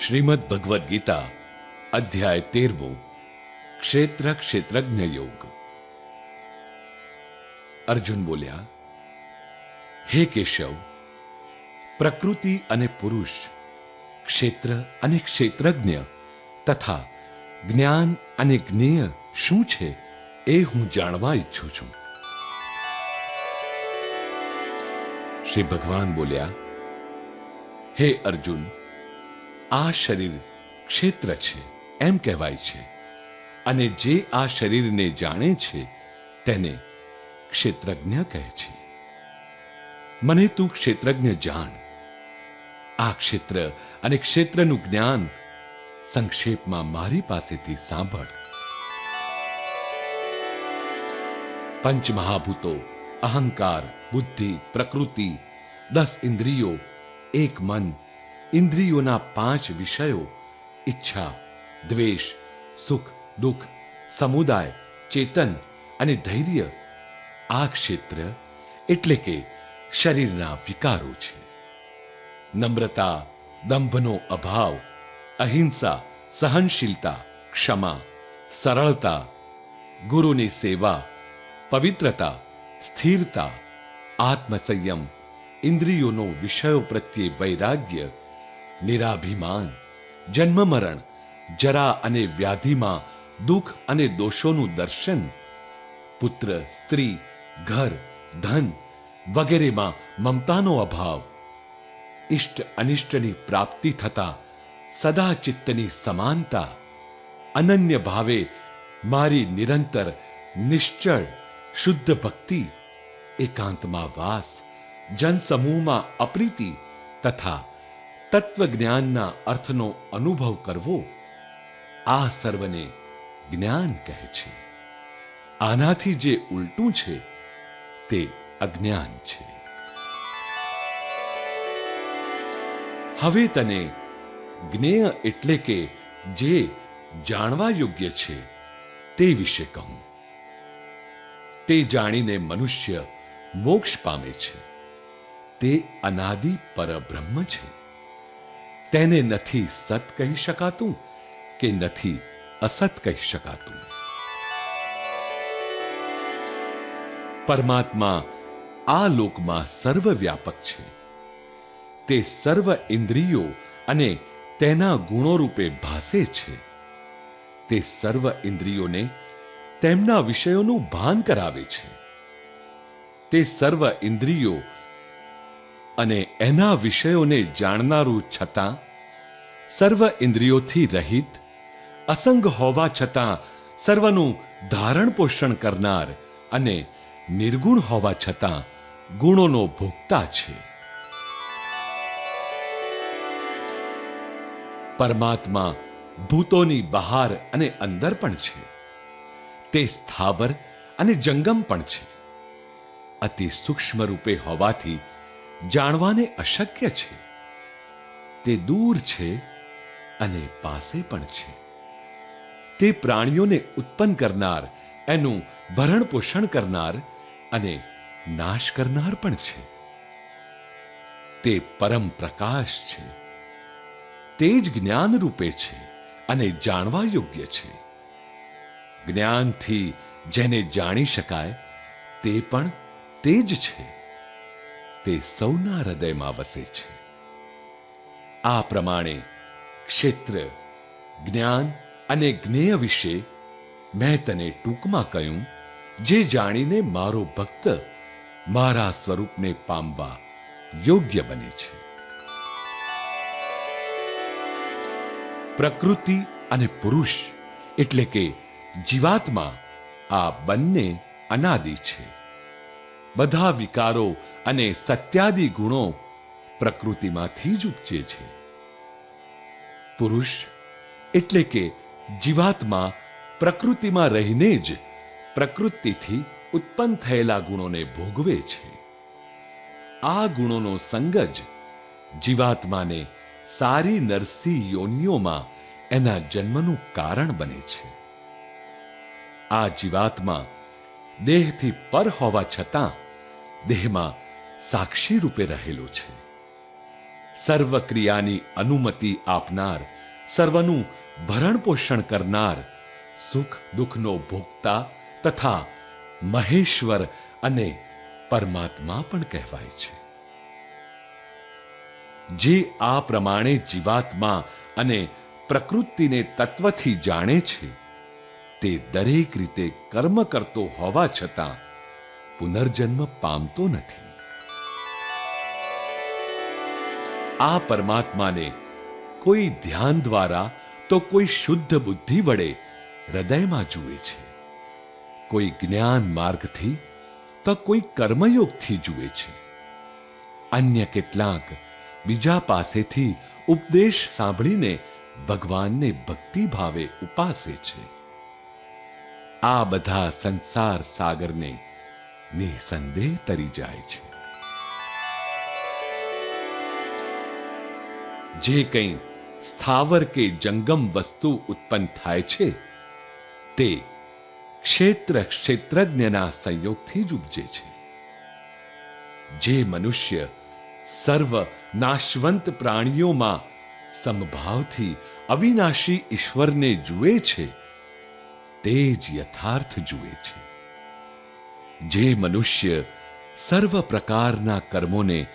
શ્રીમદ ભગવદ્ ગીતા અધ્યાય 13 ક્ષેત્ર ક્ષેત્રજ્ઞ યોગ. અર્જુન બોલ્યા, હે કેશવ, પ્રકૃતિ અને પુરુષ, ક્ષેત્ર અને ક્ષેત્રજ્ઞ તથા જ્ઞાન અને જ્ઞેય શું છે એ હું જાણવા ઈચ્છું છું. શ્રી ભગવાન બોલ્યા, હે અર્જુન, આ શરીર ક્ષેત્ર છે એમ કહેવાય છે, અને જે આ શરીરને જાણે છે તેને ક્ષેત્રજ્ઞ કહે છે. મને તું ક્ષેત્રજ્ઞ જાણ. આ ક્ષેત્ર અને ક્ષેત્રનું જ્ઞાન સંક્ષેપમાં મારી પાસેથી સાંભળ. પંચમહાભૂતો, અહંકાર, બુદ્ધિ, પ્રકૃતિ, 10 ઇન્દ્રિયો, એક મન, ઇન્દ્રિયોના 5 વિષયો, ઈચ્છા, દ્વેષ, સુખ દુઃખ, સમુદાય, ચેતન અને ધૈર્ય, આ ક્ષેત્ર એટલે કે શરીરના વિકારો છે. નમ્રતા, દંભનો અભાવ, અહિંસા, સહનશીલતા, ક્ષમા, સરળતા, ગુરુની સેવા, પવિત્રતા, સ્થિરતા, આત્મસંયમ, ઇન્દ્રિયોનો વિષયો પ્રત્યે વૈરાગ્ય, નિરાભિમાન, જન્મ મરણ, જરા અને વ્યાધિમાં દુઃખ અને દોષોનું દર્શન, પુત્ર, સ્ત્રી, ઘર, ધન વગેરેમાં મમતાનો અભાવ, ઇષ્ટ અનિષ્ટની પ્રાપ્તિ થતા સદા ચિત્તની સમાનતા, અનન્ય ભાવે મારી નિરંતર નિશ્ચળ શુદ્ધ ભક્તિ, એકાંતમાં વાસ, જનસમૂહમાં અપ્રીતિ તથા તત્વજ્ઞાનના અર્થનો અનુભવ કરવો, આ સર્વને જ્ઞાન કહે છે. આનાથી જે ઉલટું છે તે અજ્ઞાન છે. હવે તને જ્ઞેય એટલે કે જે જાણવા યોગ્ય છે તે વિશે કહું. તે જાણીને મનુષ્ય મોક્ષ પામે છે. તે અનાદિ પરબ્રહ્મ છે. તેને નથી સત કહી શકાતું કે નથી અસત કહી શકાતું. પરમાત્મા આ લોકમાં સર્વવ્યાપક છે. તે સર્વ ઇન્દ્રિયો અને તેના ગુણો રૂપે ભાસે છે. તે સર્વ ઇન્દ્રિયોને તેમના વિષયોનું ભાન કરાવે છે. તે સર્વ ઇન્દ્રિયો અને એના વિષયોને જાણનારું છતાં સર્વ ઇન્દ્રિયોથી રહિત, અસંગ હોવા છતાં સર્વનું ધારણ પોષણ કરનાર અને નિર્ગુણ હોવા છતાં ગુણોનો ભોગતા છે. પરમાત્મા ભૂતોની બહાર અને અંદર પણ છે. તે સ્થાવર અને જંગમ પણ છે. અતિ સૂક્ષ્મ રૂપે હોવાથી જાણવાને અશક્ય છે. તે દૂર છે અને પાસે પણ છે. તે પ્રાણીઓને ઉત્પન્ન કરનાર, એનું ભરણ પોષણ કરનાર અને નાશ કરનાર પણ છે. તે પરમ પ્રકાશ છે. તે જ જ્ઞાન રૂપે છે અને જાણવા યોગ્ય છે. જ્ઞાનથી જેને જાણી શકાય તે પણ તે જ છે. તે સૌના હૃદયમાં વસે છે. આ પ્રમાણે ક્ષેત્ર, જ્ઞાન અને જ્ઞેય વિશે મેં તને ટૂંકમાં કહ્યું, જે જાણીને મારો ભક્ત મારા સ્વરૂપને પામવા યોગ્ય બને છે. પ્રકૃતિ અને પુરુષ એટલે કે જીવાત્મા, આ બંને અનાદિ છે. બધા વિકારો અને સત્યાદિ ગુણો પ્રકૃતિમાંથી જ ઉપજે છે. પુરુષ એટલે કે જીવાત્મા પ્રકૃતિમાં રહીને જ પ્રકૃતિથી ઉત્પન્ન થયેલા ગુણોને ભોગવે છે. આ ગુણોનો સંગ જ જીવાત્માને સારી નરસી યોનિઓમાં એના જન્મનું કારણ બને છે. આ જીવાત્મા દેહથી પર હોવા છતાં દેહમાં સાક્ષી રૂપે રહેલો છે. સર્વ ક્રિયાની અનુમતિ આપનાર સર્વનું ભરણ પોષણ કરનાર, સુખ દુઃખનો ભોગતા તથા મહેશ્વર અને પરમાત્મા પણ કહેવાય છે. જે આ પ્રમાણે જીવાત્મા અને પ્રકૃતિને તત્વથી જાણે છે, તે દરેક રીતે કર્મ કરતો હોવા છતાં પુનર્જન્મ પામતો નથી. આ પરમાત્માને કોઈ ધ્યાન દ્વારા તો કોઈ શુદ્ધ બુદ્ધિ વડે હૃદયમાં જુએ છે, કોઈ જ્ઞાન માર્ગથી તો કોઈ કર્મયોગથી જુએ છે, અન્ય કેટલાક બીજા પાસેથી ઉપદેશ સાંભળીને ભગવાનને ભક્તિ ભાવે ઉપાસે છે. આ બધા સંસાર સાગરને નિસંદેહ તરી જાય છે. જે કંઈ સ્થાવર કે જંગમ વસ્તુ ઉત્પન્ન થાય છે, તે ક્ષેત્ર ક્ષેત્રજ્ઞના સંયોગથી જ ઉપજે છે. જે મનુષ્ય સર્વ નાશવંત પ્રાણીઓમાં સમભાવથી અવિનાશી ઈશ્વરને જુએ છે, તે જ યથાર્થ જુએ છે. જે મનુષ્ય સર્વ પ્રકારના કર્મોને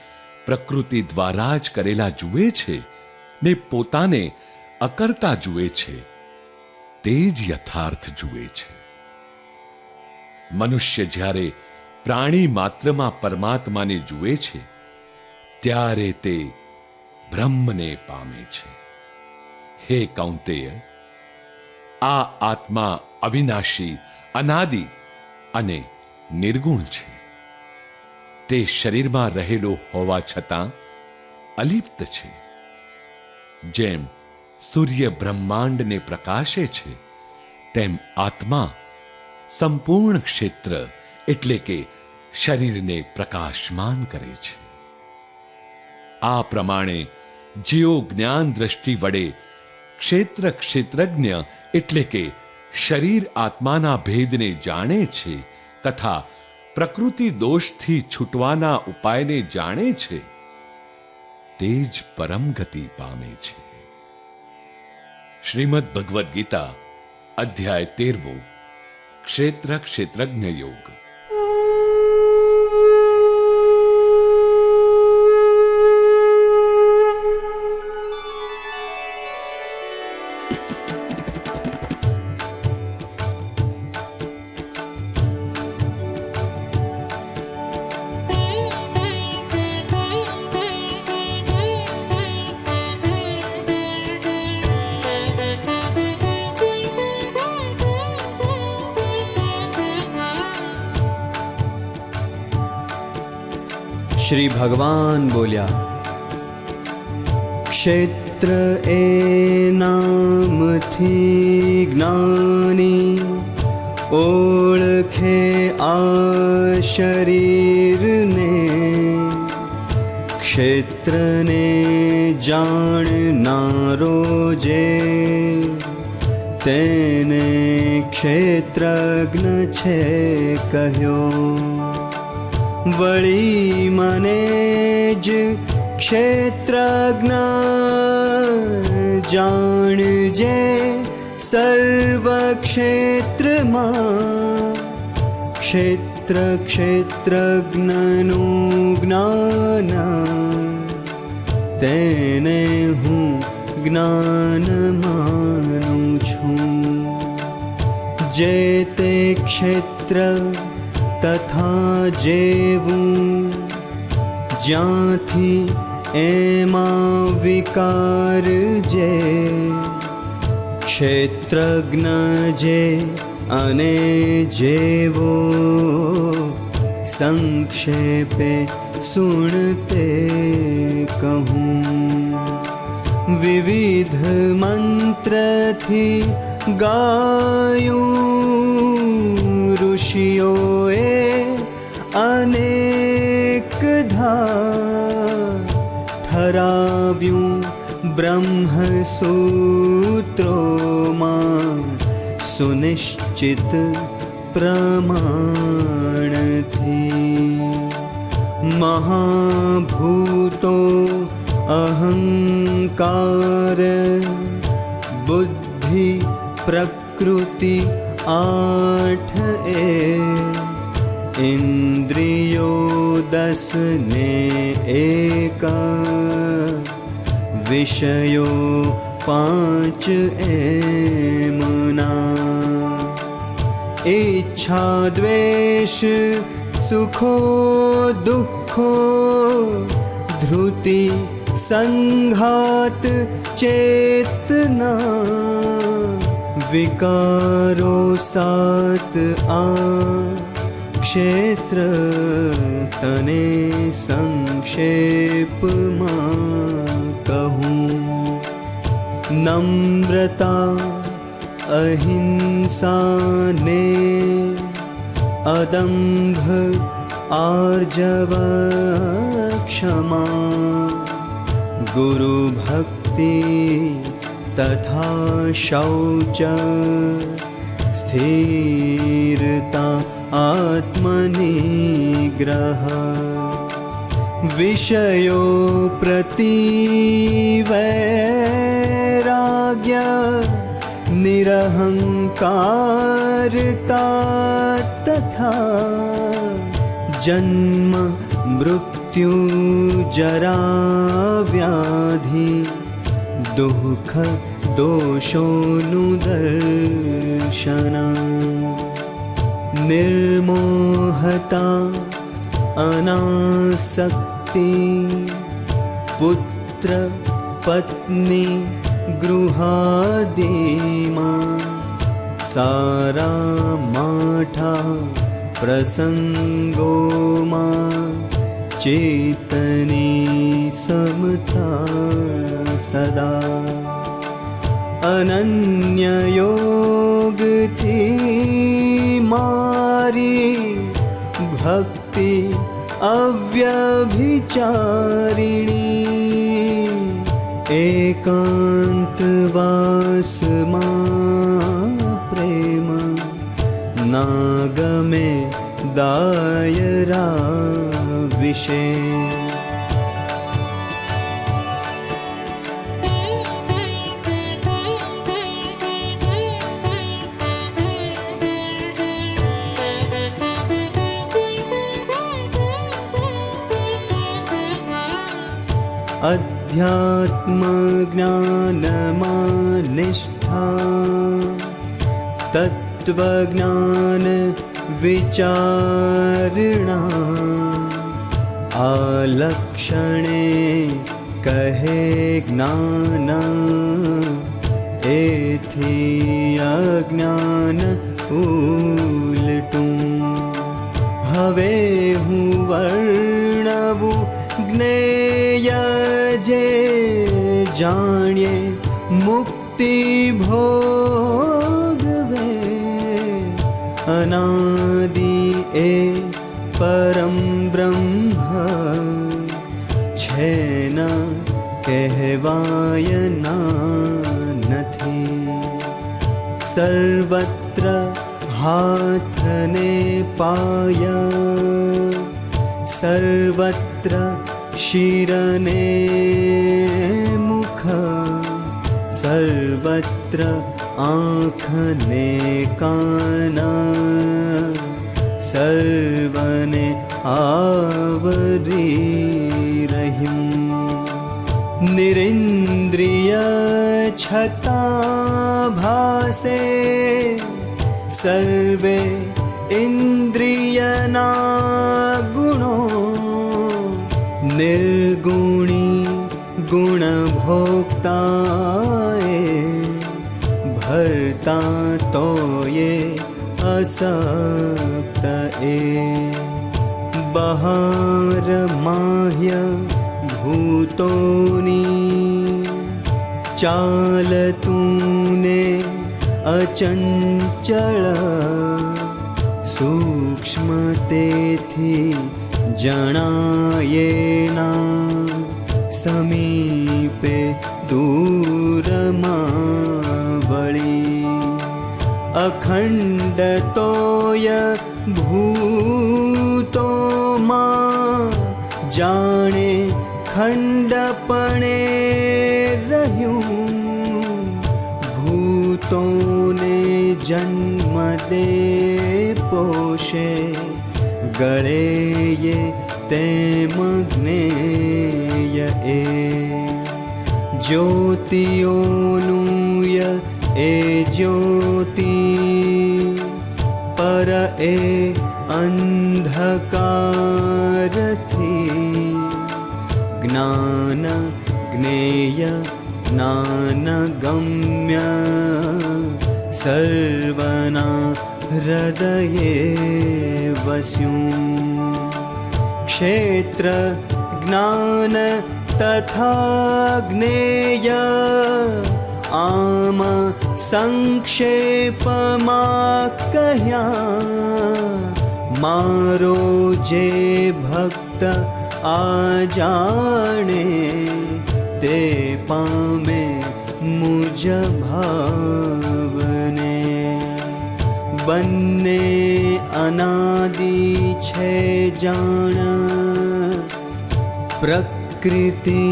પ્રકૃતિ દ્વારા જ કરેલા જુએ છે ને પોતાને અકર્તા જુએ છે, તે જ યથાર્થ જુએ છે. મનુષ્ય જ્યારે પ્રાણી માત્રમાં પરમાત્માને જુએ છે, ત્યારે તે બ્રહ્મને પામે છે. હે કૌંતેય, આ આત્મા અવિનાશી, અનાદિ અને નિર્ગુણ છે. તે શરીરમાં રહેલો હોવા છતાં અલિપ્ત છે. જેમ સૂર્ય બ્રહ્માંડને પ્રકાશે છે, તેમ આત્મા સંપૂર્ણ ક્ષેત્ર એટલે કે શરીરને પ્રકાશમાન કરે છે. આ પ્રમાણે જેઓ જ્ઞાન દ્રષ્ટિ વડે ક્ષેત્ર ક્ષેત્રજ્ઞ એટલે કે શરીર આત્માના ભેદને જાણે છે તથા પ્રકૃતિ દોષથી છૂટવાના ઉપાયને જાણે છે, તે જ પરમ ગતિ પામે છે. શ્રીમદ ભગવદ્ ગીતા અધ્યાય 13 ક્ષેત્ર ક્ષેત્રજ્ઞ યોગ. શ્રી ભગવાન બોલ્યા, ક્ષેત્ર એ નામથી જ્ઞાની ઓળખે આ શરીરને. ક્ષેત્રને જાણનારો જે તેને ક્ષેત્રજ્ઞ છે કહ્યો. વળી મને જ ક્ષેત્રજ્ઞ જાણજે સર્વ ક્ષેત્રમાં. ક્ષેત્ર ક્ષેત્રજ્ઞનું જ્ઞાન તેને હું જ્ઞાન માનું છું. જે તે ક્ષેત્ર તથા જેવું જ્યાંથી એમાં વિકાર જે. ક્ષેત્રજ્ઞ જે અને જેવો સંક્ષેપે સુણતે કહું. વિવિધ મંત્રથી ગાયું ઋષિઓએ અનેક ઠરાવ્યું બ્રહ્મસૂત્રોમાં સુનિશ્ચિત પ્રમાણથી. મહાભૂતો અહંકાર प्रकृति 8 इंद्रियो 10 ने एका विषयो 5 एमना इच्छा द्वेष सुखो दुखो धृति संघात चेतना विकारो 7 आ क्षेत्र तने संक्षेप कहूँ नम्रता अहिंसा ने अदम्भ आर्जव क्षमा गुरु भक्ति तथा शौच स्थिरता आत्मनिग्रह विषयो प्रति वैराग्य निरहंकारता तथा जन्म मृत्यु जरा व्याधि दुख दोषोनुदर्शन निर्मोहता अनासक्ति पुत्र पत्नी गृहादिमा सारा माठा प्रसंगोमा चेतनी समता सदा अनन्य योग थी मारी भक्ति अव्यभिचारिणी एकांतवास प्रेम नागमे दायरा विषे अध्यात्म ज्ञानमा निष्ठा तत्वज्ञान विचारणा आलक्षणे कहे ज्ञान एथी अज्ञान उलटूं हवे हूँ वर्णवु ज्ञेय जे जाण्ये मुक्ति भोगवे अनादि ए परम ब्रह्म छे न कहवाय ना नथी सर्वत्र हाथ ने पाया सर्वत्र शिरने मुख सर्वत्र आँखने कान सर्वने आवरी रह्यूं निरिंद्रिय छता भासे सर्वे इंद्रियना गुणो निर्गुणी गुणभोक्ताए भरता तो ये असक्त ए बहार माह्य भूतोनी चाल तूने अचंचल सूक्ष्मतेथी जणायेना समीपे दूरमा वळी अखंड तोय भूतो मा जाने खंडपणे रह्यूं भूत ભૂતોને જન્મ દે પોષે, ગળે યે તેમ જ્ઞેય એ. જ્યોતિઓનું ય એ જ્યોતિ, પર એ અંધકારથી. જ્ઞાન જ્ઞેય જ્ઞાનગમ્ય, સર્વના હૃદયે વસ્યું. ક્ષેત્ર જ્ઞાન તથા જ્ઞેય, આમ સંક્ષેપમાં કહ્યા. મારો જે ભક્ત આ જાણે, તે પામે મુજ ભાવને. બંને અનાદિ છે જાણ, પ્રકૃતિ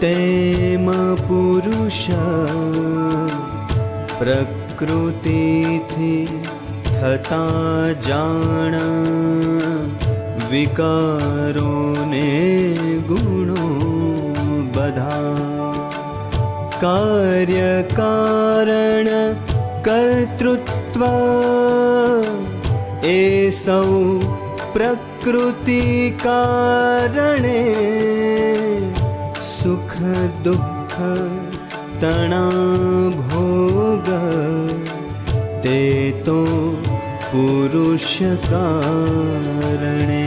તેમ પુરુષ. પ્રકૃતિથી થતા જાણ, વિકારોને ગુણો બધા. કાર્ય કારણ કર્તૃત્વ, એ સૌ પ્રકૃતિ કારણે. સુખ દુઃખ તણા ભોગ, તે તો પુરુષ કારણે.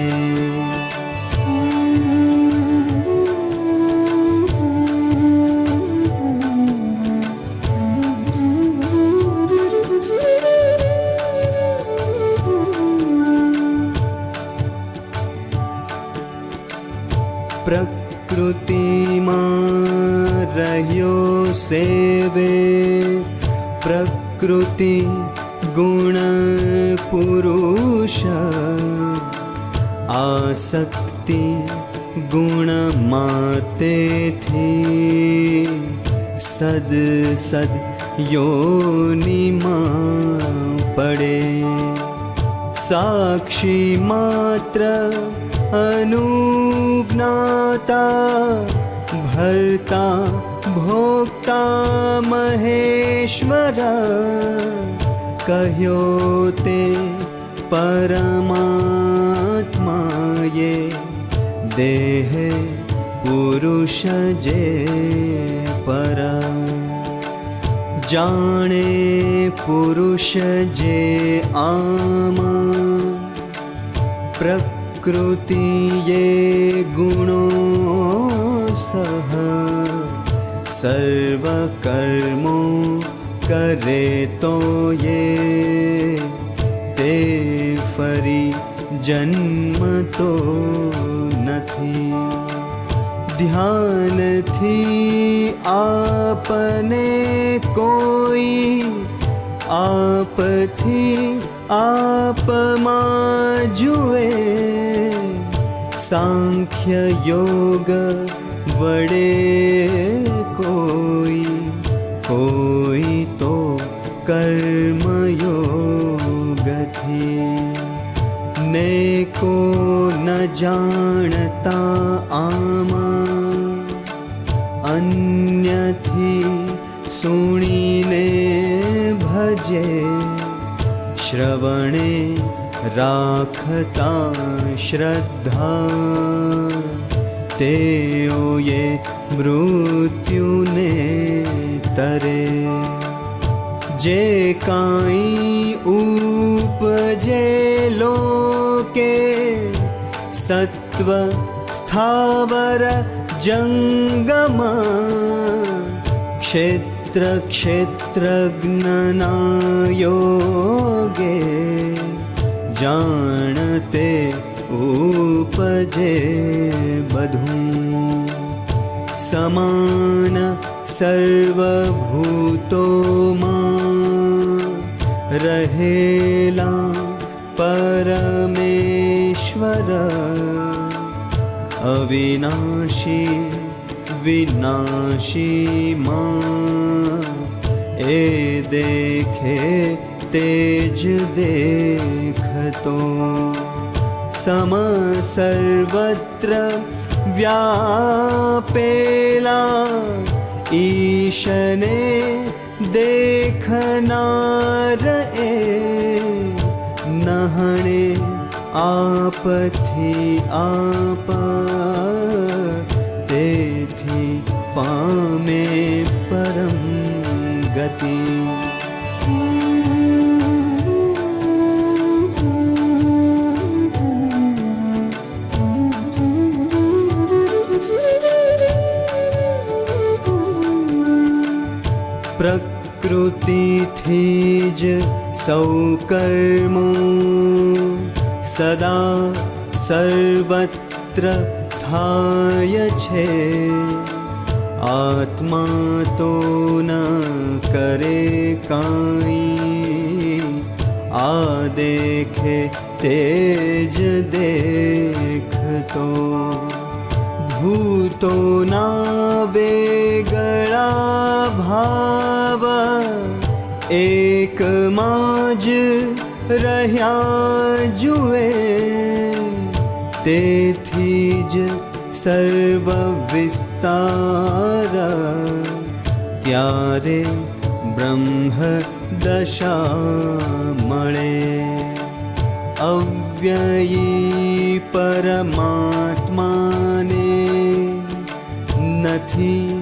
પ્રકૃતિમાં રહ્યો સેવે, પ્રકૃતિ ગુણ પુરુષ. આસક્તિ ગુણ માતેથી, સદ સદ યોનિમાં પડે. સાક્ષી માત્ર અનુજ્ઞાતા, ભર્તા ભોક્તા મહેશ્વર. કહ્યો તે પરમાત્માએ, દેહ પુરુષ જે પર. જાણે પુરુષ જે આમાં, પ્રકૃતિએ ગુણો સહ. સર્વ કર્મો કરે તો યે, તે ફરી જન્મતો નથી. ધ્યાનથી આપને કોઈ, આપથી આપમાં જુએ. સાંખ્ય યોગ વડે કોઈ, કોઈ તો કર્મયોગથી. ને કો ન જાણતા આમાં, અન્યથી સુણીને ભજે. શ્રવણે રાખતા શ્રદ્ધા, તેઓએ મૃત્યુને તરે. જે કાંઈ ઉપજે લોકે, સત્વ સ્થાવર જંગમ. ક્ષેત્ર ક્ષેત્રજ્ઞના યોગે, જાણતે ઉપજે બધું. સમાન સર્વભૂતોમાં, રહેલા પરમેશ્વર. અવિનાશી વિનાશી માં, એ દેખે તેજ દેખતો સમ સર્વત્ર વ્યાપેલા ઈશને દેખનાર એ નહણે આપથી આપ તેથી પામે પરમ ગતિ પ્રકૃતિથી જ સૌ કર્મો સદા સર્વત્ર થાય છે આત્મા તો ન કરે કાંઈ આ દેખે તેજ દેખતો ભૂતોના વેગળા ભાવ એકમાં જ રહ્યા જુએ તેથી જ સર્વ વિસ્તાર ત્યારે બ્રહ્મ દશા મળે અવ્યયી પરમાત્માને નથી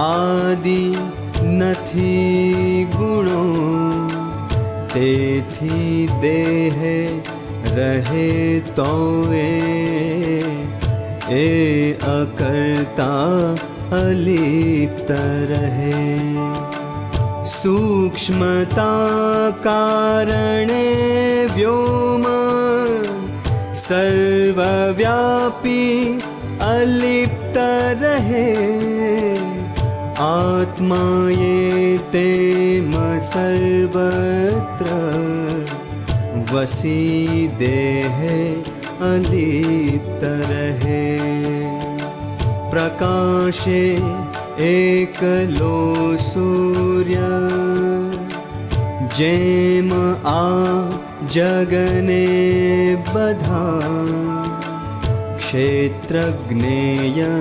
આદિ નથી ગુણો તેથી દેહ રહે તો એ અકર્તા અલિપ્ત રહે સૂક્ષ્મતા કારણે વ્યોમ સર્વવ્યાપી અલિપ્ત રહે આત્માએ તેમ સર્વત્ર વસી દેહ અલિપ્ત રહે પ્રકાશે એકલો સૂર્ય જેમ આ જગને બધા ક્ષેત્રજ્ઞેય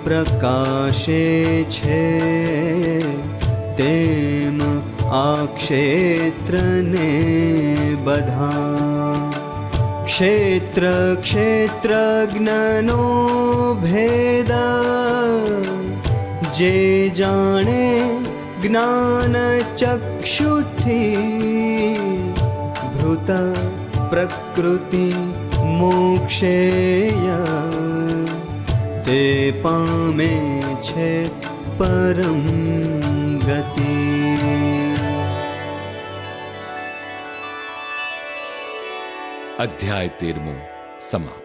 પ્રકાશે છે તેમ આ ક્ષેત્રને બધા ક્ષેત્ર ક્ષેત્રજ્ઞનો ભેદ જે જાણે જ્ઞાન ચક્ષુથી ભૃત પ્રકૃતિ મોક્ષેય તે પામે છે પરમ ગતિ. અધ્યાય 13 સમાપ્ત.